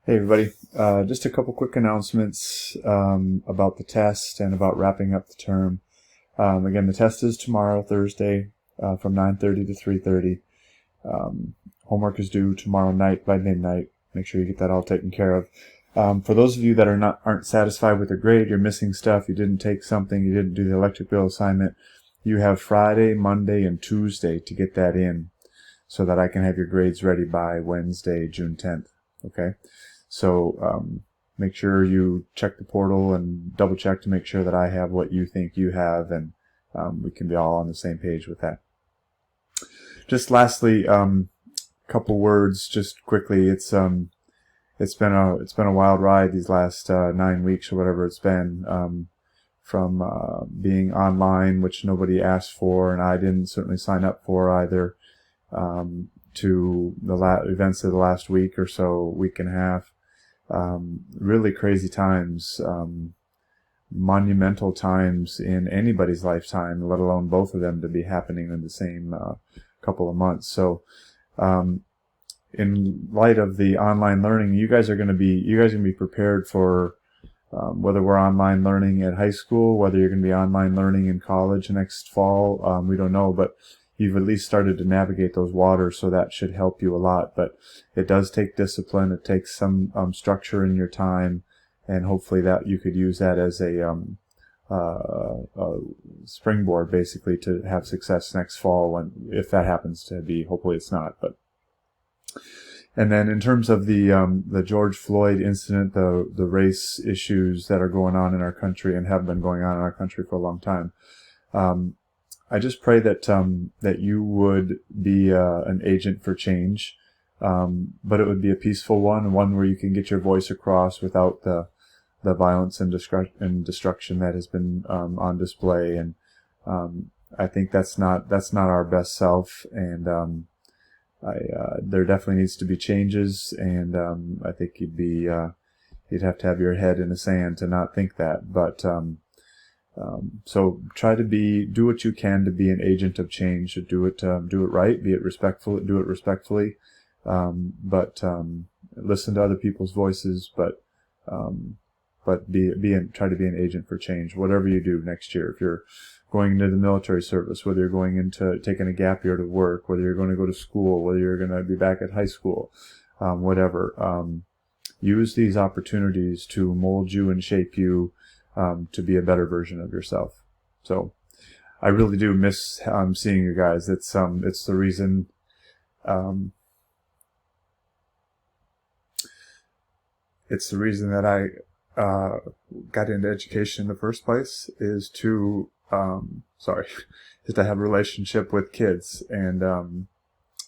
Hey everybody, just a couple quick announcements about the test and about wrapping up the term. Again, the test is tomorrow, Thursday, from 9:30 to 3:30. Homework is due tomorrow night by midnight. Make sure you get that all taken care of. For those of you that aren't satisfied with the grade, you're missing stuff, you didn't take something, you didn't do the electric bill assignment, you have Friday, Monday, and Tuesday to get that in so that I can have your grades ready by Wednesday, June 10th. Okay? So make sure you check the portal and double check to make sure that I have what you think you have, and we can be all on the same page with that. Just lastly, couple words just quickly. It's been a wild ride these last 9 weeks or whatever it's been, from being online, which nobody asked for and I didn't certainly sign up for either, to the events of the last week or so, week and a half. Really crazy times, monumental times in anybody's lifetime, let alone both of them to be happening in the same couple of months. So in light of the online learning, you guys are going to be prepared for whether we're online learning at high school, whether you're going to be online learning in college next fall. We don't know, but you've at least started to navigate those waters, so that should help you a lot. But it does take discipline. It takes some structure in your time, and hopefully that you could use that as a springboard, basically, to have success next fall, if that happens to be. Hopefully it's not. And then in terms of the George Floyd incident, the race issues that are going on in our country and have been going on in our country for a long time, I just pray that that you would be an agent for change, but it would be a peaceful one where you can get your voice across without the violence and destruction that has been on display. And I think that's not our best self. And there definitely needs to be changes. And I think you'd have to have your head in the sand to not think that. But so try to do what you can to be an agent of change. Do it right. Do it respectfully. But listen to other people's voices. But try to be an agent for change. Whatever you do next year, if you're going into the military service, whether you're going into taking a gap year to work, whether you're going to go to school, whether you're going to be back at high school, whatever. Use these opportunities to mold you and shape you, to be a better version of yourself. So I really do miss seeing you guys. It's the reason that I got into education in the first place, is to is to have a relationship with kids. And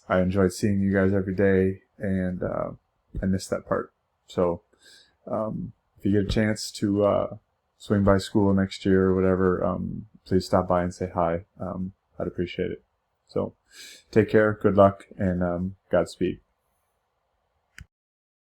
I enjoyed seeing you guys every day, and I miss that part. So if you get a chance to swing by school next year or whatever, please stop by and say hi. I'd appreciate it. So take care, good luck, and Godspeed.